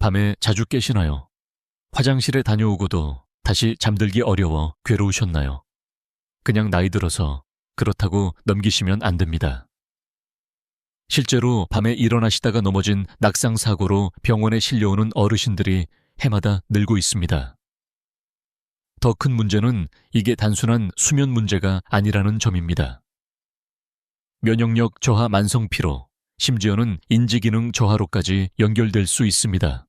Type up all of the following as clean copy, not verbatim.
밤에 자주 깨시나요? 화장실에 다녀오고도 다시 잠들기 어려워 괴로우셨나요? 그냥 나이 들어서 그렇다고 넘기시면 안 됩니다. 실제로 밤에 일어나시다가 넘어진 낙상사고로 병원에 실려오는 어르신들이 해마다 늘고 있습니다. 더 큰 문제는 이게 단순한 수면 문제가 아니라는 점입니다. 면역력 저하 만성피로, 심지어는 인지기능 저하로까지 연결될 수 있습니다.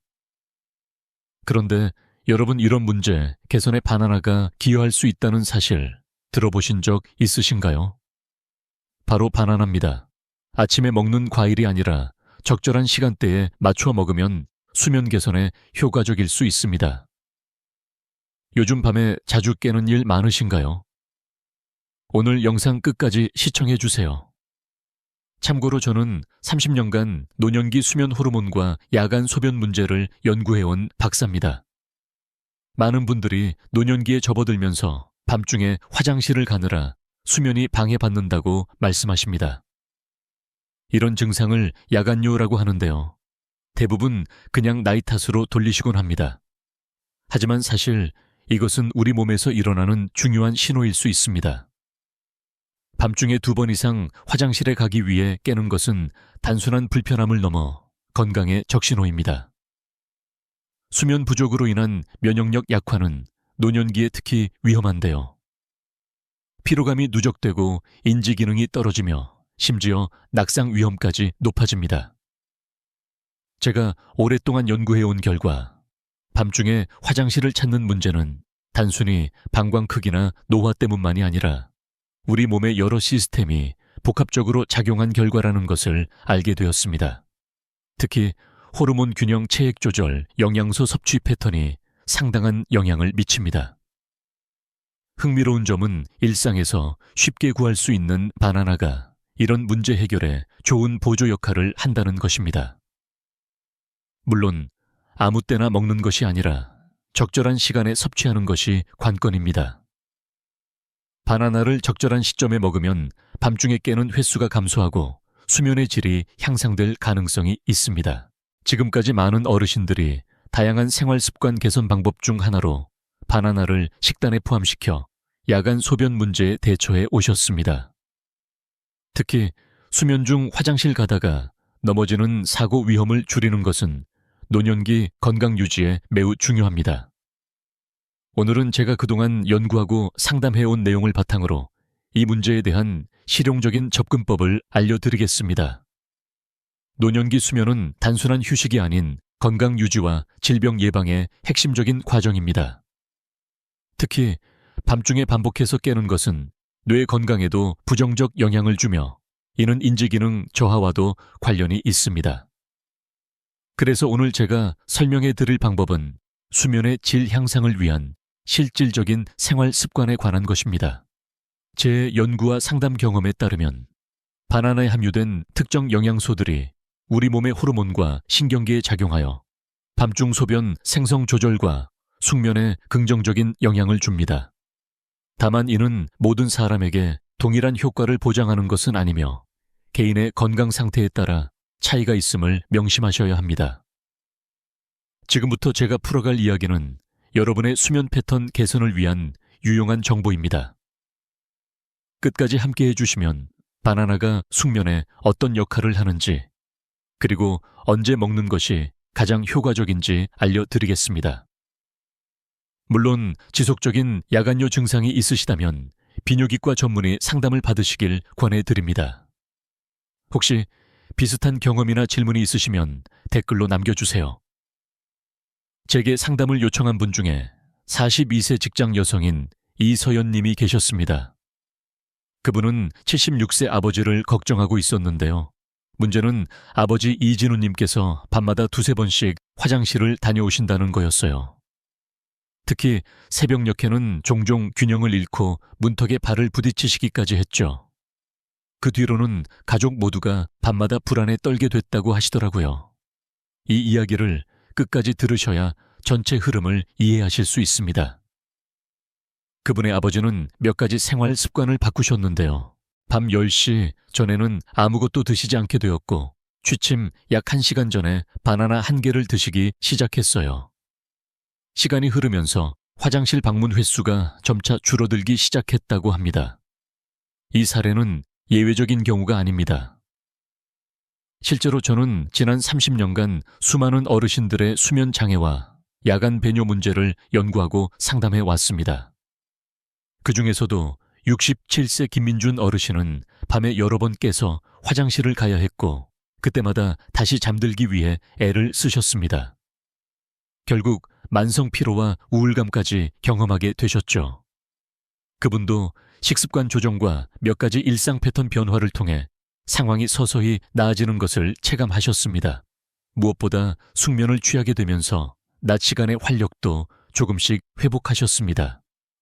그런데 여러분, 이런 문제 개선에 바나나가 기여할 수 있다는 사실 들어보신 적 있으신가요? 바로 바나나입니다. 아침에 먹는 과일이 아니라 적절한 시간대에 맞춰 먹으면 수면 개선에 효과적일 수 있습니다. 요즘 밤에 자주 깨는 일 많으신가요? 오늘 영상 끝까지 시청해 주세요. 참고로 저는 30년간 노년기 수면 호르몬과 야간 소변 문제를 연구해온 박사입니다. 많은 분들이 노년기에 접어들면서 밤중에 화장실을 가느라 수면이 방해받는다고 말씀하십니다. 이런 증상을 야간요라고 하는데요. 대부분 그냥 나이 탓으로 돌리시곤 합니다. 하지만 사실 이것은 우리 몸에서 일어나는 중요한 신호일 수 있습니다. 밤중에 2번 이상 화장실에 가기 위해 깨는 것은 단순한 불편함을 넘어 건강의 적신호입니다. 수면 부족으로 인한 면역력 약화는 노년기에 특히 위험한데요. 피로감이 누적되고 인지 기능이 떨어지며 심지어 낙상 위험까지 높아집니다. 제가 오랫동안 연구해온 결과 밤중에 화장실을 찾는 문제는 단순히 방광 크기나 노화 때문만이 아니라 우리 몸의 여러 시스템이 복합적으로 작용한 결과라는 것을 알게 되었습니다. 특히 호르몬 균형 체액 조절, 영양소 섭취 패턴이 상당한 영향을 미칩니다. 흥미로운 점은 일상에서 쉽게 구할 수 있는 바나나가 이런 문제 해결에 좋은 보조 역할을 한다는 것입니다. 물론 아무 때나 먹는 것이 아니라 적절한 시간에 섭취하는 것이 관건입니다. 바나나를 적절한 시점에 먹으면 밤중에 깨는 횟수가 감소하고 수면의 질이 향상될 가능성이 있습니다. 지금까지 많은 어르신들이 다양한 생활 습관 개선 방법 중 하나로 바나나를 식단에 포함시켜 야간 소변 문제에 대처해 오셨습니다. 특히 수면 중 화장실 가다가 넘어지는 사고 위험을 줄이는 것은 노년기 건강 유지에 매우 중요합니다. 오늘은 제가 그동안 연구하고 상담해온 내용을 바탕으로 이 문제에 대한 실용적인 접근법을 알려드리겠습니다. 노년기 수면은 단순한 휴식이 아닌 건강 유지와 질병 예방의 핵심적인 과정입니다. 특히 밤중에 반복해서 깨는 것은 뇌 건강에도 부정적 영향을 주며 이는 인지기능 저하와도 관련이 있습니다. 그래서 오늘 제가 설명해 드릴 방법은 수면의 질 향상을 위한 실질적인 생활 습관에 관한 것입니다. 제 연구와 상담 경험에 따르면 바나나에 함유된 특정 영양소들이 우리 몸의 호르몬과 신경계에 작용하여 밤중 소변 생성 조절과 숙면에 긍정적인 영향을 줍니다. 다만 이는 모든 사람에게 동일한 효과를 보장하는 것은 아니며 개인의 건강 상태에 따라 차이가 있음을 명심하셔야 합니다. 지금부터 제가 풀어갈 이야기는 여러분의 수면 패턴 개선을 위한 유용한 정보입니다. 끝까지 함께 해주시면 바나나가 숙면에 어떤 역할을 하는지, 그리고 언제 먹는 것이 가장 효과적인지 알려드리겠습니다. 물론 지속적인 야간요 증상이 있으시다면 비뇨기과 전문의 상담을 받으시길 권해드립니다. 혹시 비슷한 경험이나 질문이 있으시면 댓글로 남겨주세요. 제게 상담을 요청한 분 중에 42세 직장 여성인 이서연 님이 계셨습니다. 그분은 76세 아버지를 걱정하고 있었는데요. 문제는 아버지 이진우 님께서 밤마다 2-3번씩 화장실을 다녀오신다는 거였어요. 특히 새벽녘에는 종종 균형을 잃고 문턱에 발을 부딪히시기까지 했죠. 그 뒤로는 가족 모두가 밤마다 불안에 떨게 됐다고 하시더라고요. 이 이야기를 끝까지 들으셔야 전체 흐름을 이해하실 수 있습니다. 그분의 아버지는 몇 가지 생활 습관을 바꾸셨는데요. 밤 10시 전에는 아무것도 드시지 않게 되었고 취침 약 1시간 전에 바나나 1개를 드시기 시작했어요. 시간이 흐르면서 화장실 방문 횟수가 점차 줄어들기 시작했다고 합니다. 이 사례는 예외적인 경우가 아닙니다. 실제로 저는 지난 30년간 수많은 어르신들의 수면 장애와 야간 배뇨 문제를 연구하고 상담해 왔습니다. 그 중에서도 67세 김민준 어르신은 밤에 여러 번 깨서 화장실을 가야 했고 그때마다 다시 잠들기 위해 애를 쓰셨습니다. 결국 만성 피로와 우울감까지 경험하게 되셨죠. 그분도 식습관 조정과 몇 가지 일상 패턴 변화를 통해 상황이 서서히 나아지는 것을 체감하셨습니다. 무엇보다 숙면을 취하게 되면서 낮 시간의 활력도 조금씩 회복하셨습니다.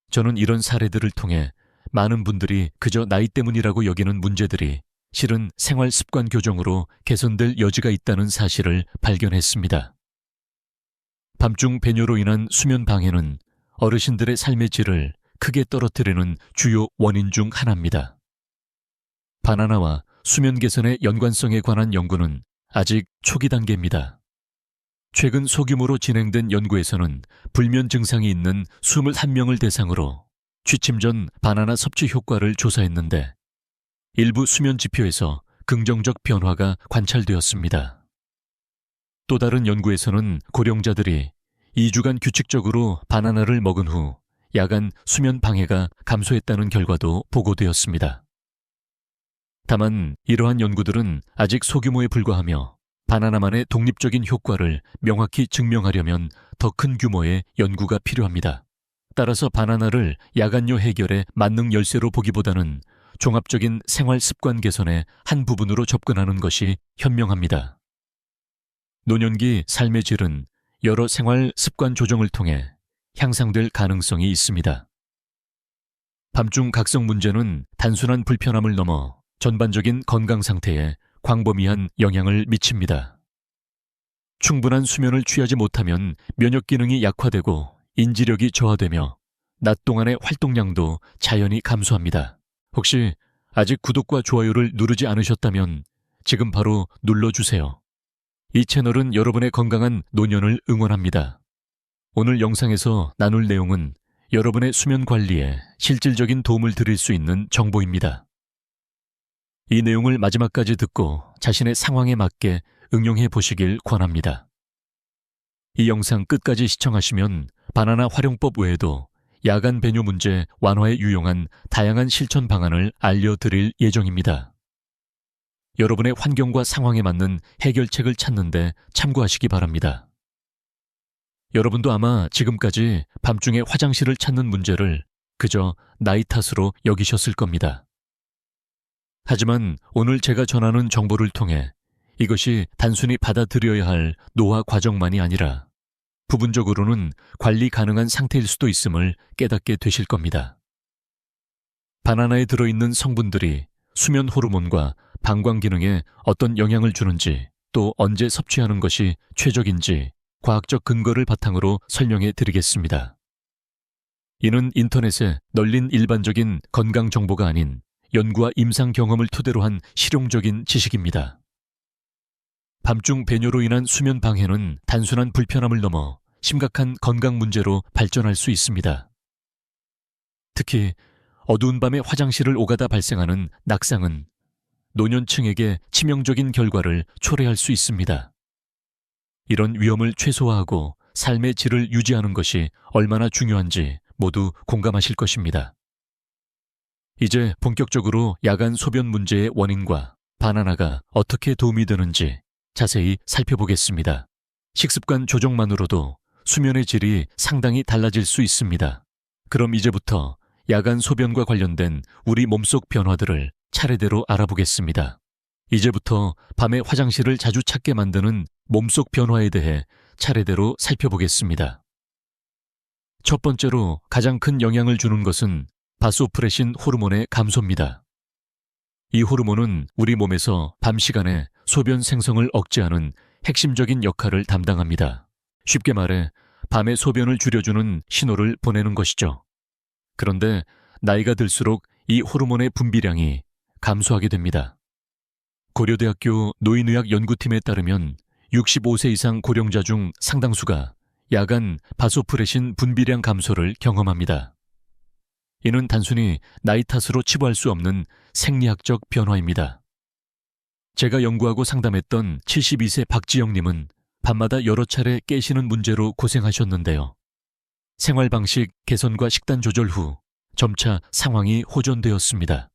저는 이런 사례들을 통해 많은 분들이 그저 나이 때문이라고 여기는 문제들이 실은 생활 습관 교정으로 개선될 여지가 있다는 사실을 발견했습니다. 밤중 배뇨로 인한 수면 방해는 어르신들의 삶의 질을 크게 떨어뜨리는 주요 원인 중 하나입니다. 바나나와 수면 개선의 연관성에 관한 연구는 아직 초기 단계입니다. 최근 소규모로 진행된 연구에서는 불면 증상이 있는 21명을 대상으로 취침 전 바나나 섭취 효과를 조사했는데 일부 수면 지표에서 긍정적 변화가 관찰되었습니다. 또 다른 연구에서는 고령자들이 2주간 규칙적으로 바나나를 먹은 후 야간 수면 방해가 감소했다는 결과도 보고되었습니다. 다만 이러한 연구들은 아직 소규모에 불과하며 바나나만의 독립적인 효과를 명확히 증명하려면 더 큰 규모의 연구가 필요합니다. 따라서 바나나를 야간요 해결의 만능 열쇠로 보기보다는 종합적인 생활 습관 개선의 한 부분으로 접근하는 것이 현명합니다. 노년기 삶의 질은 여러 생활 습관 조정을 통해 향상될 가능성이 있습니다. 밤중 각성 문제는 단순한 불편함을 넘어 전반적인 건강 상태에 광범위한 영향을 미칩니다. 충분한 수면을 취하지 못하면 면역 기능이 약화되고 인지력이 저하되며 낮 동안의 활동량도 자연히 감소합니다. 혹시 아직 구독과 좋아요를 누르지 않으셨다면 지금 바로 눌러주세요. 이 채널은 여러분의 건강한 노년을 응원합니다. 오늘 영상에서 나눌 내용은 여러분의 수면 관리에 실질적인 도움을 드릴 수 있는 정보입니다. 이 내용을 마지막까지 듣고 자신의 상황에 맞게 응용해 보시길 권합니다. 이 영상 끝까지 시청하시면 바나나 활용법 외에도 야간 배뇨 문제 완화에 유용한 다양한 실천 방안을 알려드릴 예정입니다. 여러분의 환경과 상황에 맞는 해결책을 찾는 데 참고하시기 바랍니다. 여러분도 아마 지금까지 밤중에 화장실을 찾는 문제를 그저 나이 탓으로 여기셨을 겁니다. 하지만 오늘 제가 전하는 정보를 통해 이것이 단순히 받아들여야 할 노화 과정만이 아니라 부분적으로는 관리 가능한 상태일 수도 있음을 깨닫게 되실 겁니다. 바나나에 들어있는 성분들이 수면 호르몬과 방광 기능에 어떤 영향을 주는지 또 언제 섭취하는 것이 최적인지 과학적 근거를 바탕으로 설명해 드리겠습니다. 이는 인터넷에 널린 일반적인 건강 정보가 아닌 연구와 임상 경험을 토대로 한 실용적인 지식입니다. 밤중 배뇨로 인한 수면 방해는 단순한 불편함을 넘어 심각한 건강 문제로 발전할 수 있습니다. 특히 어두운 밤에 화장실을 오가다 발생하는 낙상은 노년층에게 치명적인 결과를 초래할 수 있습니다. 이런 위험을 최소화하고 삶의 질을 유지하는 것이 얼마나 중요한지 모두 공감하실 것입니다. 이제 본격적으로 야간 소변 문제의 원인과 바나나가 어떻게 도움이 되는지 자세히 살펴보겠습니다. 식습관 조정만으로도 수면의 질이 상당히 달라질 수 있습니다. 그럼 이제부터 야간 소변과 관련된 우리 몸속 변화들을 차례대로 알아보겠습니다. 이제부터 밤에 화장실을 자주 찾게 만드는 몸속 변화에 대해 차례대로 살펴보겠습니다. 첫 번째로 가장 큰 영향을 주는 것은 바소프레신 호르몬의 감소입니다. 이 호르몬은 우리 몸에서 밤 시간에 소변 생성을 억제하는 핵심적인 역할을 담당합니다. 쉽게 말해 밤에 소변을 줄여주는 신호를 보내는 것이죠. 그런데 나이가 들수록 이 호르몬의 분비량이 감소하게 됩니다. 고려대학교 노인의학 연구팀에 따르면 65세 이상 고령자 중 상당수가 야간 바소프레신 분비량 감소를 경험합니다. 이는 단순히 나이 탓으로 치부할 수 없는 생리학적 변화입니다. 제가 연구하고 상담했던 72세 박지영님은 밤마다 여러 차례 깨시는 문제로 고생하셨는데요. 생활 방식 개선과 식단 조절 후 점차 상황이 호전되었습니다.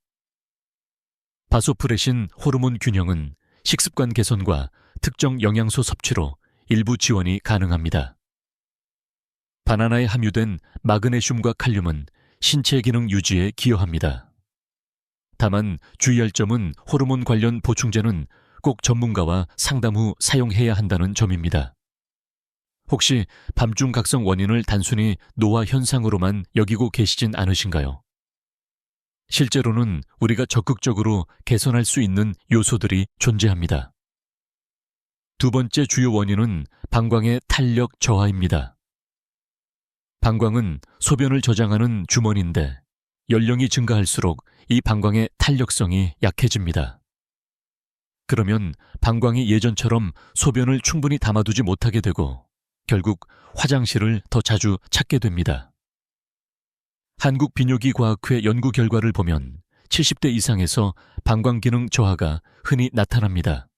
바소프레신 호르몬 균형은 식습관 개선과 특정 영양소 섭취로 일부 지원이 가능합니다. 바나나에 함유된 마그네슘과 칼륨은 신체 기능 유지에 기여합니다. 다만 주의할 점은 호르몬 관련 보충제는 꼭 전문가와 상담 후 사용해야 한다는 점입니다. 혹시 밤중 각성 원인을 단순히 노화 현상으로만 여기고 계시진 않으신가요? 실제로는 우리가 적극적으로 개선할 수 있는 요소들이 존재합니다. 두 번째 주요 원인은 방광의 탄력 저하입니다. 방광은 소변을 저장하는 주머니인데 연령이 증가할수록 이 방광의 탄력성이 약해집니다. 그러면 방광이 예전처럼 소변을 충분히 담아두지 못하게 되고 결국 화장실을 더 자주 찾게 됩니다. 한국비뇨기과학회 연구 결과를 보면 70대 이상에서 방광 기능 저하가 흔히 나타납니다.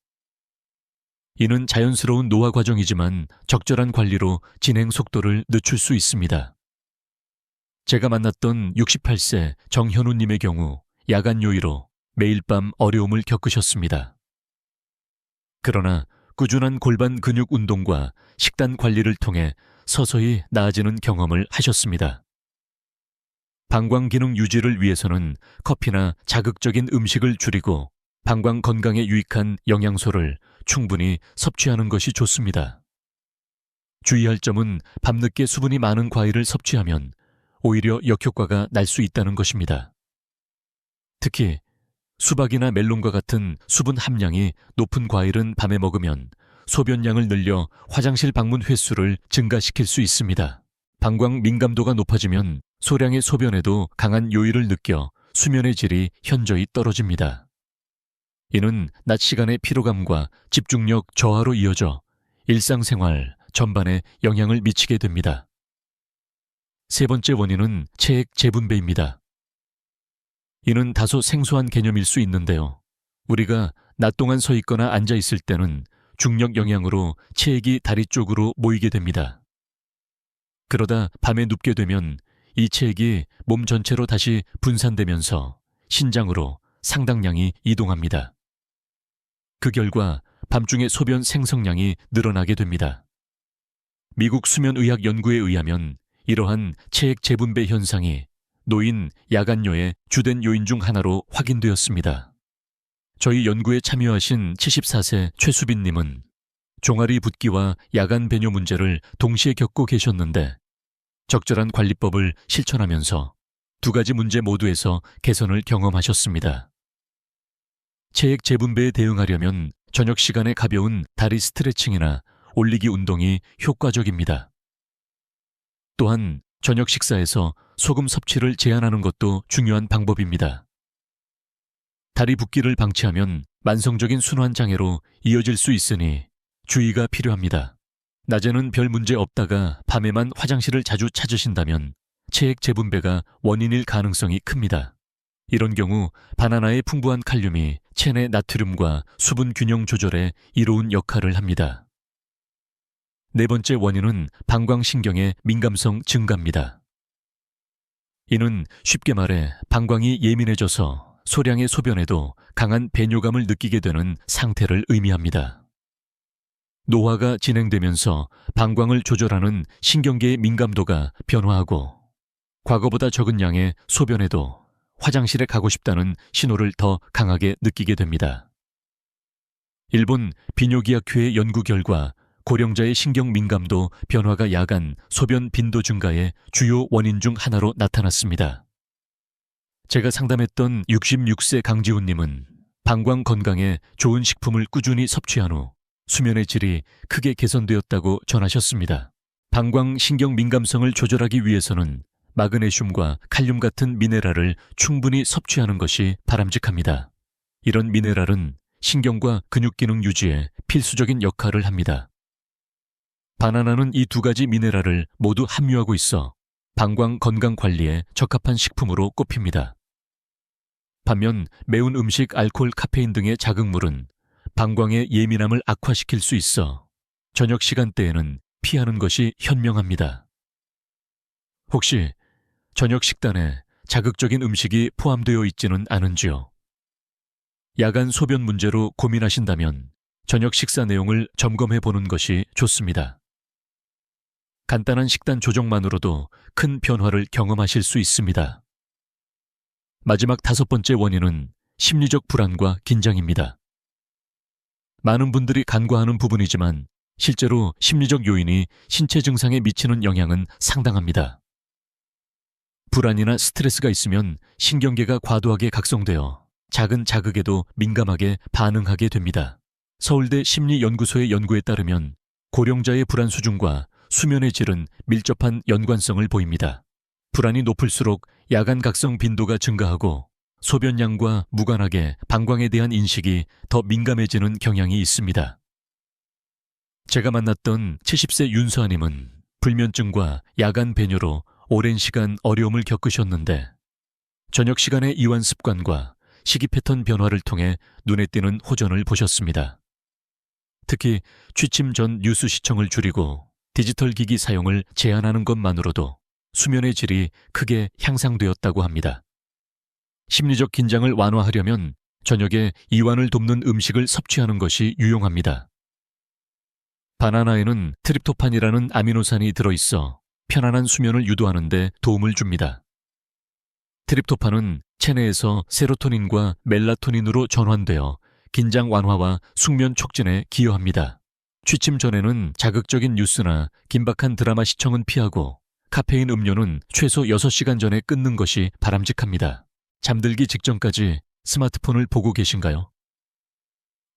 이는 자연스러운 노화 과정이지만 적절한 관리로 진행 속도를 늦출 수 있습니다. 제가 만났던 68세 정현우님의 경우 야간 요일로 매일 밤 어려움을 겪으셨습니다. 그러나 꾸준한 골반 근육 운동과 식단 관리를 통해 서서히 나아지는 경험을 하셨습니다. 방광 기능 유지를 위해서는 커피나 자극적인 음식을 줄이고 방광 건강에 유익한 영양소를 충분히 섭취하는 것이 좋습니다. 주의할 점은 밤늦게 수분이 많은 과일을 섭취하면 오히려 역효과가 날 수 있다는 것입니다. 특히 수박이나 멜론과 같은 수분 함량이 높은 과일은 밤에 먹으면 소변량을 늘려 화장실 방문 횟수를 증가시킬 수 있습니다. 방광 민감도가 높아지면 소량의 소변에도 강한 요일을 느껴 수면의 질이 현저히 떨어집니다. 이는 낮 시간의 피로감과 집중력 저하로 이어져 일상생활 전반에 영향을 미치게 됩니다. 세 번째 원인은 체액 재분배입니다. 이는 다소 생소한 개념일 수 있는데요. 우리가 낮 동안 서 있거나 앉아 있을 때는 중력 영향으로 체액이 다리 쪽으로 모이게 됩니다. 그러다 밤에 눕게 되면 이 체액이 몸 전체로 다시 분산되면서 신장으로 상당량이 이동합니다. 그 결과 밤중에 소변 생성량이 늘어나게 됩니다. 미국 수면의학 연구에 의하면 이러한 체액 재분배 현상이 노인 야간뇨의 주된 요인 중 하나로 확인되었습니다. 저희 연구에 참여하신 74세 최수빈님은 종아리 붓기와 야간 배뇨 문제를 동시에 겪고 계셨는데 적절한 관리법을 실천하면서 두 가지 문제 모두에서 개선을 경험하셨습니다. 체액 재분배에 대응하려면 저녁 시간에 가벼운 다리 스트레칭이나 올리기 운동이 효과적입니다. 또한 저녁 식사에서 소금 섭취를 제한하는 것도 중요한 방법입니다. 다리 붓기를 방치하면 만성적인 순환 장애로 이어질 수 있으니 주의가 필요합니다. 낮에는 별 문제 없다가 밤에만 화장실을 자주 찾으신다면 체액 재분배가 원인일 가능성이 큽니다. 이런 경우 바나나의 풍부한 칼륨이 체내 나트륨과 수분 균형 조절에 이로운 역할을 합니다. 네 번째 원인은 방광신경의 민감성 증가입니다. 이는 쉽게 말해 방광이 예민해져서 소량의 소변에도 강한 배뇨감을 느끼게 되는 상태를 의미합니다. 노화가 진행되면서 방광을 조절하는 신경계의 민감도가 변화하고 과거보다 적은 양의 소변에도 화장실에 가고 싶다는 신호를 더 강하게 느끼게 됩니다. 일본 비뇨기학회의 연구 결과 고령자의 신경 민감도 변화가 야간 소변 빈도 증가의 주요 원인 중 하나로 나타났습니다. 제가 상담했던 66세 강지훈님은 방광 건강에 좋은 식품을 꾸준히 섭취한 후 수면의 질이 크게 개선되었다고 전하셨습니다. 방광 신경 민감성을 조절하기 위해서는 마그네슘과 칼륨 같은 미네랄을 충분히 섭취하는 것이 바람직합니다. 이런 미네랄은 신경과 근육 기능 유지에 필수적인 역할을 합니다. 바나나는 이 두 가지 미네랄을 모두 함유하고 있어 방광 건강 관리에 적합한 식품으로 꼽힙니다. 반면 매운 음식, 알코올, 카페인 등의 자극물은 방광의 예민함을 악화시킬 수 있어 저녁 시간대에는 피하는 것이 현명합니다. 혹시 저녁 식단에 자극적인 음식이 포함되어 있지는 않은지요? 야간 소변 문제로 고민하신다면 저녁 식사 내용을 점검해 보는 것이 좋습니다. 간단한 식단 조정만으로도 큰 변화를 경험하실 수 있습니다. 마지막 5번째 원인은 심리적 불안과 긴장입니다. 많은 분들이 간과하는 부분이지만 실제로 심리적 요인이 신체 증상에 미치는 영향은 상당합니다. 불안이나 스트레스가 있으면 신경계가 과도하게 각성되어 작은 자극에도 민감하게 반응하게 됩니다. 서울대 심리연구소의 연구에 따르면 고령자의 불안 수준과 수면의 질은 밀접한 연관성을 보입니다. 불안이 높을수록 야간 각성 빈도가 증가하고 소변량과 무관하게 방광에 대한 인식이 더 민감해지는 경향이 있습니다. 제가 만났던 70세 윤서아님은 불면증과 야간 배뇨로 오랜 시간 어려움을 겪으셨는데 저녁 시간의 이완 습관과 식이 패턴 변화를 통해 눈에 띄는 호전을 보셨습니다. 특히 취침 전 뉴스 시청을 줄이고 디지털 기기 사용을 제한하는 것만으로도 수면의 질이 크게 향상되었다고 합니다. 심리적 긴장을 완화하려면 저녁에 이완을 돕는 음식을 섭취하는 것이 유용합니다. 바나나에는 트립토판이라는 아미노산이 들어있어 편안한 수면을 유도하는 데 도움을 줍니다. 트립토판은 체내에서 세로토닌과 멜라토닌으로 전환되어 긴장 완화와 숙면 촉진에 기여합니다. 취침 전에는 자극적인 뉴스나 긴박한 드라마 시청은 피하고 카페인 음료는 최소 6시간 전에 끊는 것이 바람직합니다. 잠들기 직전까지 스마트폰을 보고 계신가요?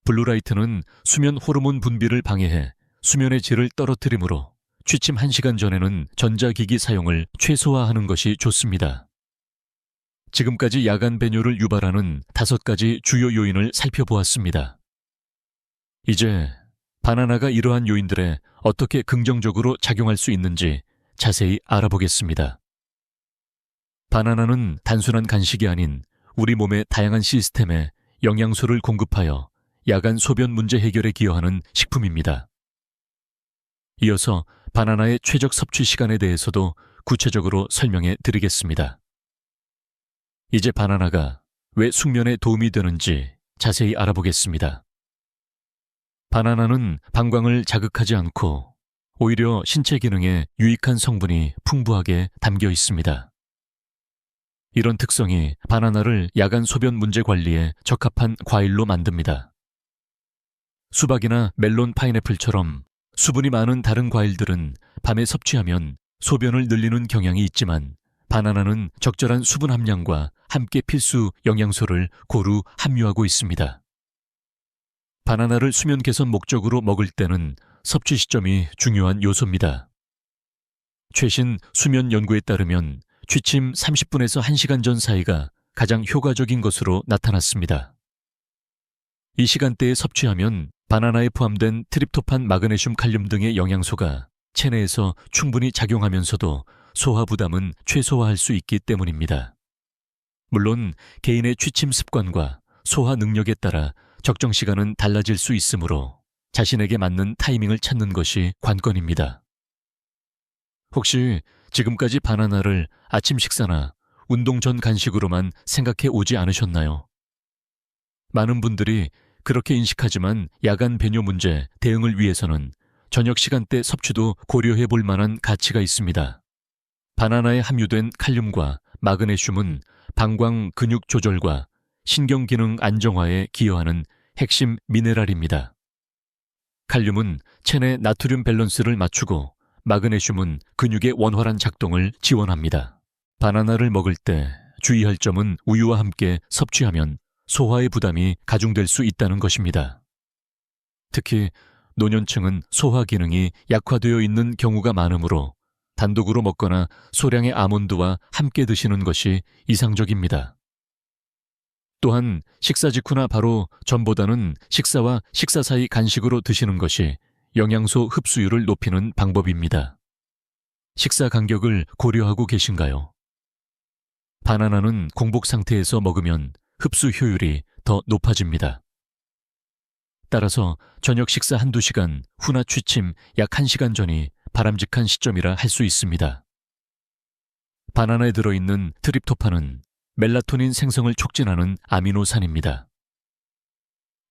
블루라이트는 수면 호르몬 분비를 방해해 수면의 질을 떨어뜨리므로 취침 1시간 전에는 전자기기 사용을 최소화하는 것이 좋습니다. 지금까지 야간 배뇨를 유발하는 5가지 주요 요인을 살펴보았습니다. 이제 바나나가 이러한 요인들에 어떻게 긍정적으로 작용할 수 있는지 자세히 알아보겠습니다. 바나나는 단순한 간식이 아닌 우리 몸의 다양한 시스템에 영양소를 공급하여 야간 소변 문제 해결에 기여하는 식품입니다. 이어서 바나나의 최적 섭취 시간에 대해서도 구체적으로 설명해 드리겠습니다. 이제 바나나가 왜 숙면에 도움이 되는지 자세히 알아보겠습니다. 바나나는 방광을 자극하지 않고 오히려 신체 기능에 유익한 성분이 풍부하게 담겨 있습니다. 이런 특성이 바나나를 야간 소변 문제 관리에 적합한 과일로 만듭니다. 수박이나 멜론, 파인애플처럼 수분이 많은 다른 과일들은 밤에 섭취하면 소변을 늘리는 경향이 있지만 바나나는 적절한 수분 함량과 함께 필수 영양소를 고루 함유하고 있습니다. 바나나를 수면 개선 목적으로 먹을 때는 섭취 시점이 중요한 요소입니다. 최신 수면 연구에 따르면 취침 30분에서 1시간 전 사이가 가장 효과적인 것으로 나타났습니다. 이 시간대에 섭취하면 바나나에 포함된 트립토판, 마그네슘, 칼륨 등의 영양소가 체내에서 충분히 작용하면서도 소화 부담은 최소화할 수 있기 때문입니다. 물론 개인의 취침 습관과 소화 능력에 따라 적정 시간은 달라질 수 있으므로 자신에게 맞는 타이밍을 찾는 것이 관건입니다. 혹시 지금까지 바나나를 아침 식사나 운동 전 간식으로만 생각해 오지 않으셨나요? 많은 분들이 그렇게 인식하지만 야간 배뇨 문제 대응을 위해서는 저녁 시간대 섭취도 고려해 볼 만한 가치가 있습니다. 바나나에 함유된 칼륨과 마그네슘은 방광 근육 조절과 신경 기능 안정화에 기여하는 핵심 미네랄입니다. 칼륨은 체내 나트륨 밸런스를 맞추고 마그네슘은 근육의 원활한 작동을 지원합니다. 바나나를 먹을 때 주의할 점은 우유와 함께 섭취하면 소화의 부담이 가중될 수 있다는 것입니다. 특히 노년층은 소화 기능이 약화되어 있는 경우가 많으므로 단독으로 먹거나 소량의 아몬드와 함께 드시는 것이 이상적입니다. 또한 식사 직후나 바로 전보다는 식사와 식사 사이 간식으로 드시는 것이 영양소 흡수율을 높이는 방법입니다. 식사 간격을 고려하고 계신가요? 바나나는 공복 상태에서 먹으면 흡수 효율이 더 높아집니다. 따라서 저녁 식사 한두 시간 후나 취침 약 1시간 전이 바람직한 시점이라 할 수 있습니다. 바나나에 들어있는 트립토판은 멜라토닌 생성을 촉진하는 아미노산입니다.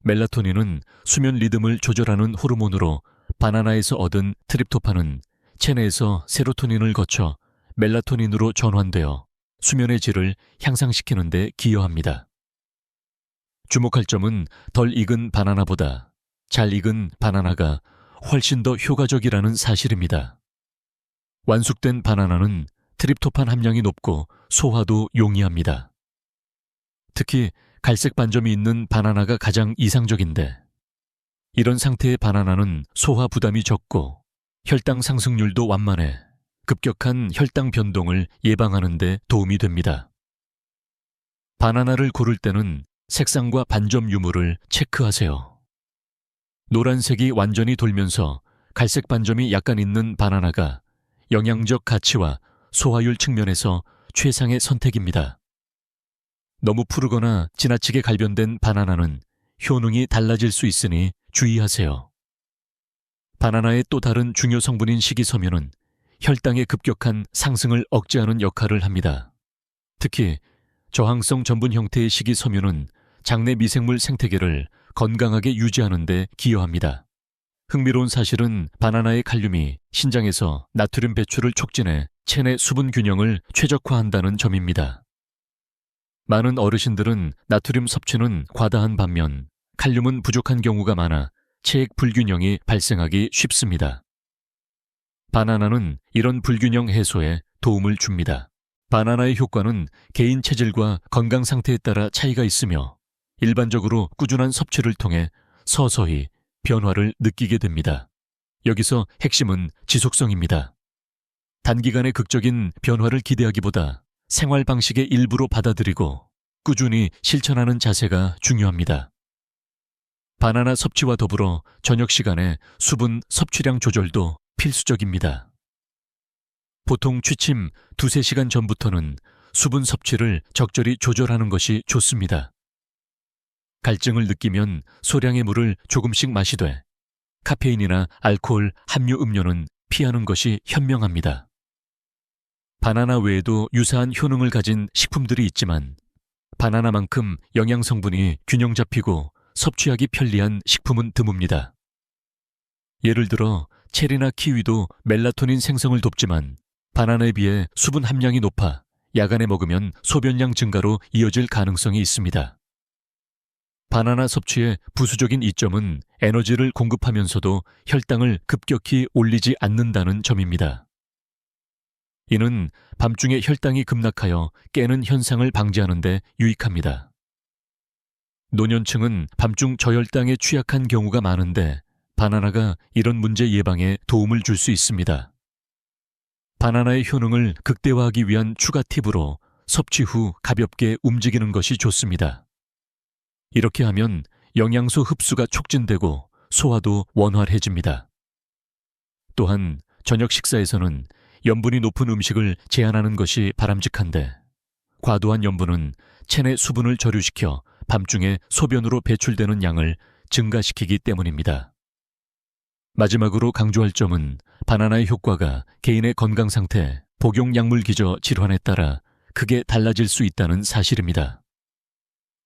멜라토닌은 수면 리듬을 조절하는 호르몬으로 바나나에서 얻은 트립토판은 체내에서 세로토닌을 거쳐 멜라토닌으로 전환되어 수면의 질을 향상시키는 데 기여합니다. 주목할 점은 덜 익은 바나나보다 잘 익은 바나나가 훨씬 더 효과적이라는 사실입니다. 완숙된 바나나는 트립토판 함량이 높고 소화도 용이합니다. 특히 갈색 반점이 있는 바나나가 가장 이상적인데, 이런 상태의 바나나는 소화 부담이 적고 혈당 상승률도 완만해 급격한 혈당 변동을 예방하는 데 도움이 됩니다. 바나나를 고를 때는 색상과 반점 유무를 체크하세요. 노란색이 완전히 돌면서 갈색 반점이 약간 있는 바나나가 영양적 가치와 소화율 측면에서 최상의 선택입니다. 너무 푸르거나 지나치게 갈변된 바나나는 효능이 달라질 수 있으니 주의하세요. 바나나의 또 다른 중요 성분인 식이섬유는 혈당의 급격한 상승을 억제하는 역할을 합니다. 특히 저항성 전분 형태의 식이섬유는 장내 미생물 생태계를 건강하게 유지하는 데 기여합니다. 흥미로운 사실은 바나나의 칼륨이 신장에서 나트륨 배출을 촉진해 체내 수분 균형을 최적화한다는 점입니다. 많은 어르신들은 나트륨 섭취는 과다한 반면 칼륨은 부족한 경우가 많아 체액 불균형이 발생하기 쉽습니다. 바나나는 이런 불균형 해소에 도움을 줍니다. 바나나의 효과는 개인 체질과 건강 상태에 따라 차이가 있으며 일반적으로 꾸준한 섭취를 통해 서서히 변화를 느끼게 됩니다. 여기서 핵심은 지속성입니다. 단기간의 극적인 변화를 기대하기보다 생활 방식의 일부로 받아들이고 꾸준히 실천하는 자세가 중요합니다. 바나나 섭취와 더불어 저녁 시간에 수분 섭취량 조절도 필수적입니다. 보통 취침 2-3시간 전부터는 수분 섭취를 적절히 조절하는 것이 좋습니다. 갈증을 느끼면 소량의 물을 조금씩 마시되 카페인이나 알코올 함유 음료는 피하는 것이 현명합니다. 바나나 외에도 유사한 효능을 가진 식품들이 있지만 바나나만큼 영양 성분이 균형 잡히고 섭취하기 편리한 식품은 드뭅니다. 예를 들어 체리나 키위도 멜라토닌 생성을 돕지만 바나나에 비해 수분 함량이 높아 야간에 먹으면 소변량 증가로 이어질 가능성이 있습니다. 바나나 섭취의 부수적인 이점은 에너지를 공급하면서도 혈당을 급격히 올리지 않는다는 점입니다. 이는 밤중에 혈당이 급락하여 깨는 현상을 방지하는 데 유익합니다. 노년층은 밤중 저혈당에 취약한 경우가 많은데 바나나가 이런 문제 예방에 도움을 줄 수 있습니다. 바나나의 효능을 극대화하기 위한 추가 팁으로 섭취 후 가볍게 움직이는 것이 좋습니다. 이렇게 하면 영양소 흡수가 촉진되고 소화도 원활해집니다. 또한 저녁 식사에서는 염분이 높은 음식을 제한하는 것이 바람직한데 과도한 염분은 체내 수분을 저류시켜 밤중에 소변으로 배출되는 양을 증가시키기 때문입니다. 마지막으로 강조할 점은 바나나의 효과가 개인의 건강 상태, 복용 약물 기저 질환에 따라 크게 달라질 수 있다는 사실입니다.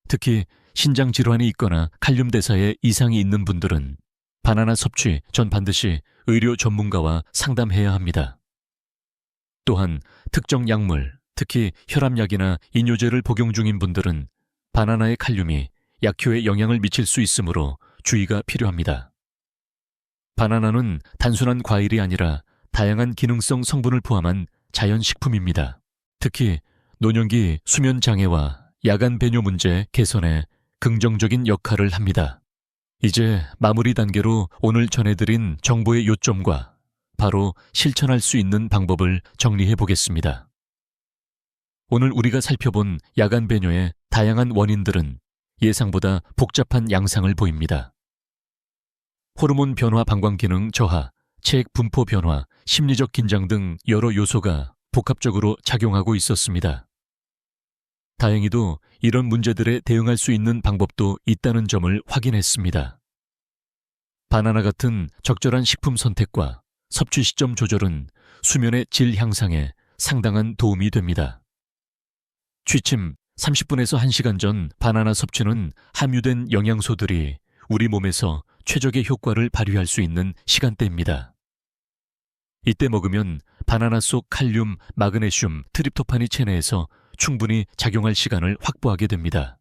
특히 신장 질환이 있거나 칼륨 대사에 이상이 있는 분들은 바나나 섭취 전 반드시 의료 전문가와 상담해야 합니다. 또한 특정 약물, 특히 혈압약이나 이뇨제를 복용 중인 분들은 바나나의 칼륨이 약효에 영향을 미칠 수 있으므로 주의가 필요합니다. 바나나는 단순한 과일이 아니라 다양한 기능성 성분을 포함한 자연식품입니다. 특히 노년기 수면 장애와 야간 배뇨 문제 개선에 긍정적인 역할을 합니다. 이제 마무리 단계로 오늘 전해드린 정보의 요점과 바로 실천할 수 있는 방법을 정리해 보겠습니다. 오늘 우리가 살펴본 야간 배뇨의 다양한 원인들은 예상보다 복잡한 양상을 보입니다. 호르몬 변화 방광 기능 저하, 체액 분포 변화, 심리적 긴장 등 여러 요소가 복합적으로 작용하고 있었습니다. 다행히도 이런 문제들에 대응할 수 있는 방법도 있다는 점을 확인했습니다. 바나나 같은 적절한 식품 선택과 섭취 시점 조절은 수면의 질 향상에 상당한 도움이 됩니다. 취침 30분에서 1시간 전 바나나 섭취는 함유된 영양소들이 우리 몸에서 최적의 효과를 발휘할 수 있는 시간대입니다. 이때 먹으면 바나나 속 칼륨, 마그네슘, 트립토판이 체내에서 충분히 작용할 시간을 확보하게 됩니다.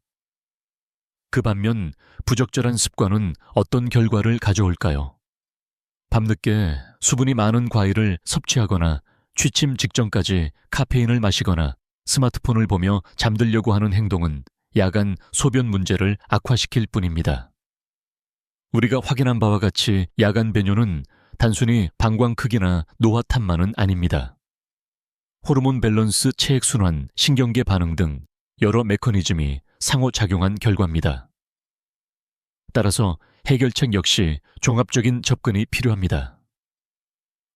그 반면 부적절한 습관은 어떤 결과를 가져올까요? 밤늦게 수분이 많은 과일을 섭취하거나 취침 직전까지 카페인을 마시거나 스마트폰을 보며 잠들려고 하는 행동은 야간 소변 문제를 악화시킬 뿐입니다. 우리가 확인한 바와 같이 야간 배뇨는 단순히 방광 크기나 노화 탓만은 아닙니다. 호르몬 밸런스, 체액 순환, 신경계 반응 등 여러 메커니즘이 상호작용한 결과입니다. 따라서 해결책 역시 종합적인 접근이 필요합니다.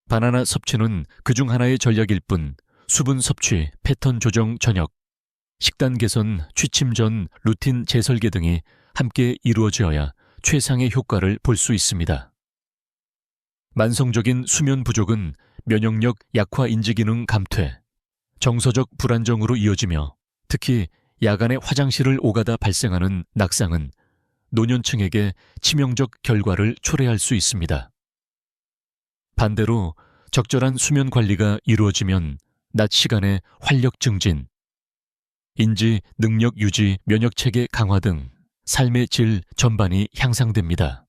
바나나 섭취는 그중 하나의 전략일 뿐 수분 섭취, 패턴 조정 저녁, 식단 개선, 취침 전 루틴 재설계 등이 함께 이루어져야 최상의 효과를 볼 수 있습니다. 만성적인 수면 부족은 면역력 약화, 인지기능 감퇴, 정서적 불안정으로 이어지며 특히 야간에 화장실을 오가다 발생하는 낙상은 노년층에게 치명적 결과를 초래할 수 있습니다. 반대로 적절한 수면 관리가 이루어지면 낮 시간에 활력 증진, 인지, 능력 유지, 면역체계 강화 등 삶의 질 전반이 향상됩니다.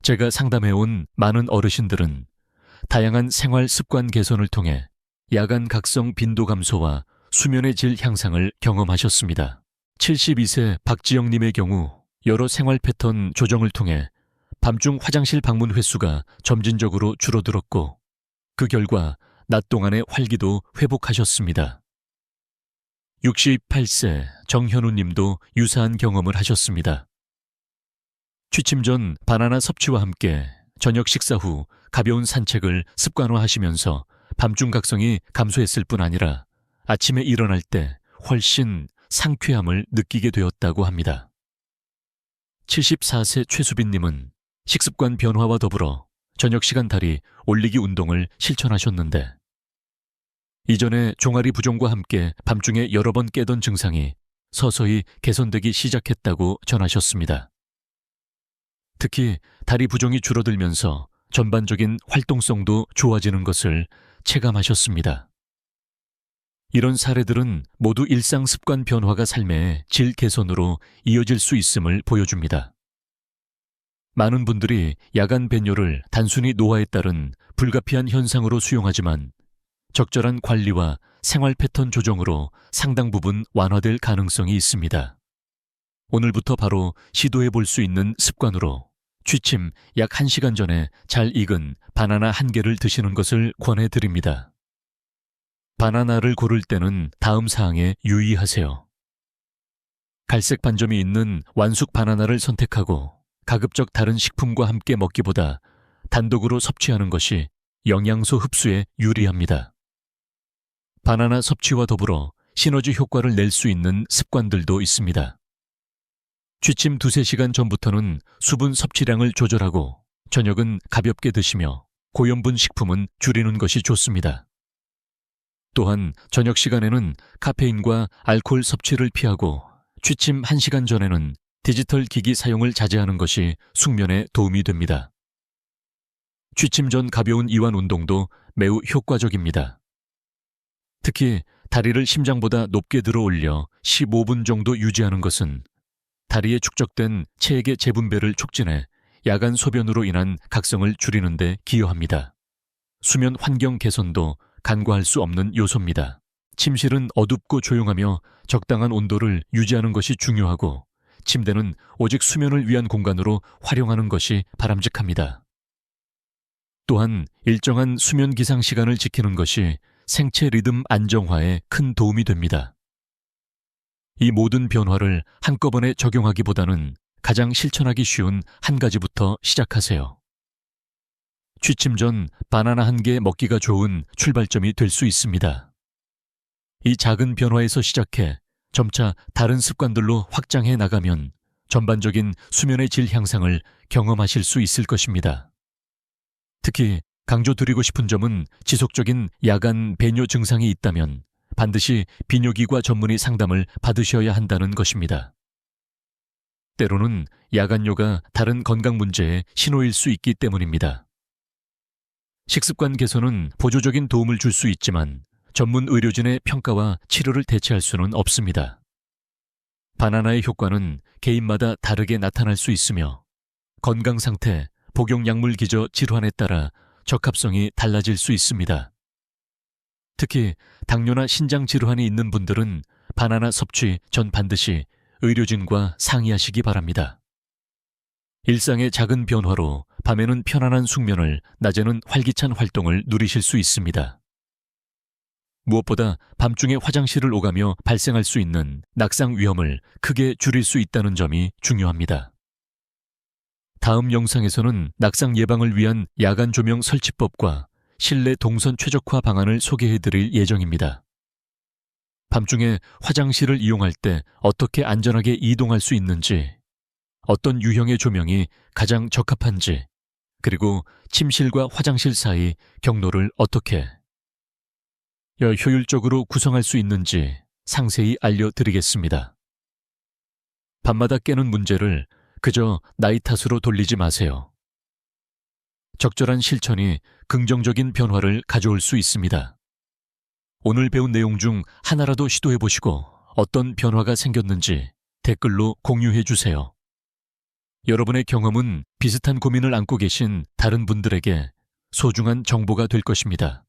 제가 상담해온 많은 어르신들은 다양한 생활 습관 개선을 통해 야간 각성 빈도 감소와 수면의 질 향상을 경험하셨습니다. 72세 박지영님의 경우 여러 생활 패턴 조정을 통해 밤중 화장실 방문 횟수가 점진적으로 줄어들었고 그 결과 낮 동안의 활기도 회복하셨습니다. 68세 정현우 님도 유사한 경험을 하셨습니다. 취침 전 바나나 섭취와 함께 저녁 식사 후 가벼운 산책을 습관화하시면서 밤중 각성이 감소했을 뿐 아니라 아침에 일어날 때 훨씬 상쾌함을 느끼게 되었다고 합니다. 74세 최수빈 님은 식습관 변화와 더불어 저녁 시간 다리 올리기 운동을 실천하셨는데 이전에 종아리 부종과 함께 밤중에 여러 번 깨던 증상이 서서히 개선되기 시작했다고 전하셨습니다. 특히 다리 부종이 줄어들면서 전반적인 활동성도 좋아지는 것을 체감하셨습니다. 이런 사례들은 모두 일상 습관 변화가 삶의 질 개선으로 이어질 수 있음을 보여줍니다. 많은 분들이 야간 배뇨를 단순히 노화에 따른 불가피한 현상으로 수용하지만 적절한 관리와 생활 패턴 조정으로 상당 부분 완화될 가능성이 있습니다. 오늘부터 바로 시도해 볼 수 있는 습관으로 취침 약 1시간 전에 잘 익은 바나나 1개를 드시는 것을 권해드립니다. 바나나를 고를 때는 다음 사항에 유의하세요. 갈색 반점이 있는 완숙 바나나를 선택하고 가급적 다른 식품과 함께 먹기보다 단독으로 섭취하는 것이 영양소 흡수에 유리합니다. 바나나 섭취와 더불어 시너지 효과를 낼 수 있는 습관들도 있습니다. 취침 2-3시간 전부터는 수분 섭취량을 조절하고 저녁은 가볍게 드시며 고염분 식품은 줄이는 것이 좋습니다. 또한 저녁 시간에는 카페인과 알코올 섭취를 피하고 취침 1시간 전에는 디지털 기기 사용을 자제하는 것이 숙면에 도움이 됩니다. 취침 전 가벼운 이완 운동도 매우 효과적입니다. 특히 다리를 심장보다 높게 들어 올려 15분 정도 유지하는 것은 다리에 축적된 체액의 재분배를 촉진해 야간 소변으로 인한 각성을 줄이는 데 기여합니다. 수면 환경 개선도 간과할 수 없는 요소입니다. 침실은 어둡고 조용하며 적당한 온도를 유지하는 것이 중요하고 침대는 오직 수면을 위한 공간으로 활용하는 것이 바람직합니다. 또한 일정한 수면 기상 시간을 지키는 것이 생체 리듬 안정화에 큰 도움이 됩니다. 이 모든 변화를 한꺼번에 적용하기보다는 가장 실천하기 쉬운 한 가지부터 시작하세요. 취침 전 바나나 한 개 먹기가 좋은 출발점이 될 수 있습니다. 이 작은 변화에서 시작해 점차 다른 습관들로 확장해 나가면 전반적인 수면의 질 향상을 경험하실 수 있을 것입니다. 특히 강조드리고 싶은 점은 지속적인 야간 배뇨 증상이 있다면 반드시 비뇨기과 전문의 상담을 받으셔야 한다는 것입니다. 때로는 야간뇨가 다른 건강 문제의 신호일 수 있기 때문입니다. 식습관 개선은 보조적인 도움을 줄 수 있지만 전문 의료진의 평가와 치료를 대체할 수는 없습니다. 바나나의 효과는 개인마다 다르게 나타날 수 있으며 건강 상태, 복용 약물 기저 질환에 따라 적합성이 달라질 수 있습니다. 특히 당뇨나 신장 질환이 있는 분들은 바나나 섭취 전 반드시 의료진과 상의하시기 바랍니다. 일상의 작은 변화로 밤에는 편안한 숙면을, 낮에는 활기찬 활동을 누리실 수 있습니다. 무엇보다 밤중에 화장실을 오가며 발생할 수 있는 낙상 위험을 크게 줄일 수 있다는 점이 중요합니다. 다음 영상에서는 낙상 예방을 위한 야간 조명 설치법과 실내 동선 최적화 방안을 소개해드릴 예정입니다. 밤중에 화장실을 이용할 때 어떻게 안전하게 이동할 수 있는지, 어떤 유형의 조명이 가장 적합한지, 그리고 침실과 화장실 사이 경로를 어떻게 효율적으로 구성할 수 있는지 상세히 알려드리겠습니다. 밤마다 깨는 문제를 그저 나이 탓으로 돌리지 마세요. 적절한 실천이 긍정적인 변화를 가져올 수 있습니다. 오늘 배운 내용 중 하나라도 시도해보시고 어떤 변화가 생겼는지 댓글로 공유해주세요. 여러분의 경험은 비슷한 고민을 안고 계신 다른 분들에게 소중한 정보가 될 것입니다.